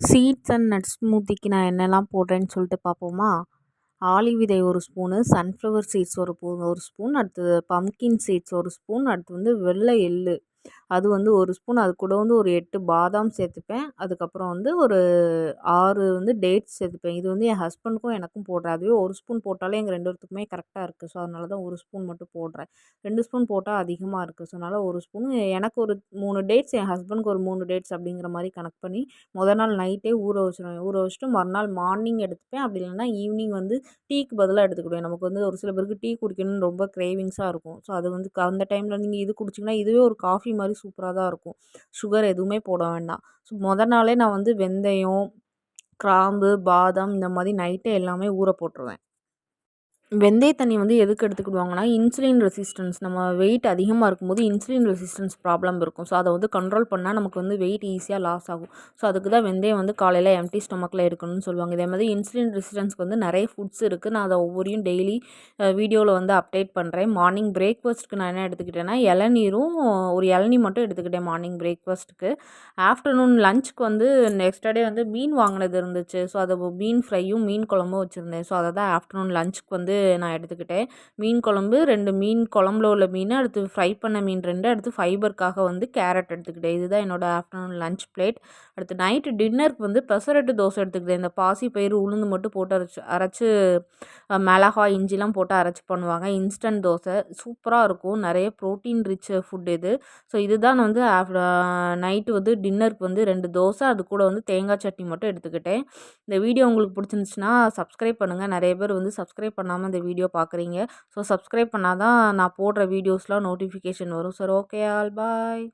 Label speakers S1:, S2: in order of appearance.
S1: Seeds and nuts ஸ்மூத்திக்கு நான் என்னெல்லாம் போடுறேன்னு சொல்லிட்டு பார்ப்போமா? ஆளி விதை 1 ஸ்பூனு, சன்ஃப்ளவர் சீட்ஸ் ஒரு ஸ்பூன், அடுத்தது பம்ப்கின் சீட்ஸ் 1 ஸ்பூன், அடுத்து வந்து வெள்ளை எள்ளு அது வந்து 1 ஸ்பூன், அது கூட வந்து ஒரு 8 பாதாம் சேர்த்துப்பேன். அதுக்கப்புறம் வந்து ஒரு 6 வந்து டேட்ஸ் சேர்த்துப்பேன். இது வந்து என் ஹஸ்பண்டுக்கும் எனக்கும் போடுறேன். அதுவே 1 ஸ்பூன் போட்டாலே எங்கள் 2 பேத்துக்குமே கரெக்டாக இருக்குது. ஸோ அதனால தான் 1 ஸ்பூன் மட்டும் போடுறேன். 2 ஸ்பூன் போட்டால் அதிகமாக இருக்குது. ஸோ அதனால் 1 ஸ்பூன், எனக்கு ஒரு 3 டேட்ஸ், என் ஹஸ்பண்டுக்கு ஒரு 3 டேட்ஸ் அப்படிங்கிற மாதிரி கணக்கு பண்ணி மொதல் நாள் நைட்டே ஊற வச்சுருவேன். ஊற வச்சுட்டு மறுநாள் மார்னிங் எடுத்துப்பேன். அப்படி இல்லைன்னா ஈவினிங் வந்து டீக்கு பதிலாக எடுத்துக்கிடுவேன். நமக்கு வந்து ஒரு சில பேருக்கு டீ குடிக்கணும்னு ரொம்ப கிரேவிங்ஸாக இருக்கும். ஸோ அது வந்து அந்த டைமில் நீங்கள் இது குடிச்சிங்கன்னா இதுவே ஒரு காஃபி மாதிரி சூப்பராக தான் இருக்கும். சுகர் எதுவுமே போட வேண்டாம். ஸோ மொதல் நாளே நான் வந்து வெந்தயம், கிராம்பு, பாதாம் இந்த மாதிரி நைட்டே எல்லாமே ஊற போட்டுருவேன். வெந்தய தண்ணி வந்து எதுக்கு எடுத்துக்கிடுவாங்கன்னா, இன்சுலின் ரெசிஸ்டன்ஸ் நம்ம வெயிட் அதிகமாக இருக்கும்போது இன்சுலின் ரெசிஸ்டன்ஸ் ப்ராப்ளம் இருக்கும். ஸோ அதை வந்து கண்ட்ரோல் பண்ணால் நமக்கு வந்து வெயிட் ஈஸியாக லாஸ் ஆகும். ஸோ அதுக்கு தான் வெந்தயம் வந்து காலையில் எம்ப்டி ஸ்டொமக்கில் எடுக்கணும்னு சொல்லுவாங்க. இதே மாதிரி இன்சுலின் ரெசிஸ்டன்ஸ்க்கு வந்து நிறைய ஃபுட்ஸ் இருக்குது. நான் அதை ஒவ்வொரையும் டெய்லி வீடியோவில் வந்து அப்டேட் பண்ணுறேன். மார்னிங் பிரேக்ஃபாஸ்ட்டுக்கு நான் என்ன எடுத்துக்கிட்டேன்னா, இளநீரும் ஒரு இளநீ மட்டும் எடுத்துக்கிட்டேன் மார்னிங் பிரேக்ஃபாஸ்ட்டுக்கு. ஆஃப்டர்நூன் லஞ்சுக்கு வந்து நெக்ஸ்ட் டே வந்து மீன் வாங்கினது இருந்துச்சு. ஸோ அதை மீன் ஃப்ரையும் மீன் குழம்பும் வச்சுருந்தேன். ஸோ அதை தான் ஆஃப்டர்நூன் லஞ்சுக்கு வந்து நான் எடுத்துக்கிட்டேன். மீன் குழம்பு 2 மீன் குழம்புல உள்ள மீன், அடுத்து ஃப்ரை பண்ண மீன் 2, அடுத்து ஃபைபருக்காக வந்து கேரட் எடுத்துக்கிட்டேன். இதுதான் என்னோடய ஆஃப்டர்நூன் லஞ்ச் பிளேட். அடுத்து நைட்டு டின்னருக்கு வந்து பெசரட்டு தோசை எடுத்துக்கிட்டேன். இந்த பாசி பயிறு உளுந்து மட்டும் போட்டு அரைச்சு மிளகாய் இஞ்சிலாம் போட்டு அரைச்சி பண்ணுவாங்க. இன்ஸ்டன்ட் தோசை சூப்பராக இருக்கும். நிறைய ப்ரோட்டீன் ரிச் ஃபுட் இது. ஸோ இதுதான் நான் வந்து நைட்டு வந்து டின்னருக்கு வந்து 2 தோசை, அது கூட வந்து தேங்காய் சட்னி மட்டும் எடுத்துக்கிட்டேன். இந்த வீடியோ உங்களுக்கு பிடிச்சிருந்துச்சுன்னா சப்ஸ்கிரைப் பண்ணுங்கள். நிறைய பேர் வந்து சப்ஸ்கிரைப் பண்ணாமல் இந்த வீடியோ பார்க்குறீங்க. ஸோ சப்ஸ்கிரைப் பண்ணால் தான் நான் போடுற வீடியோஸ்லாம் நோட்டிஃபிகேஷன் வரும். சரி, ஓகே ஆல் பாய்.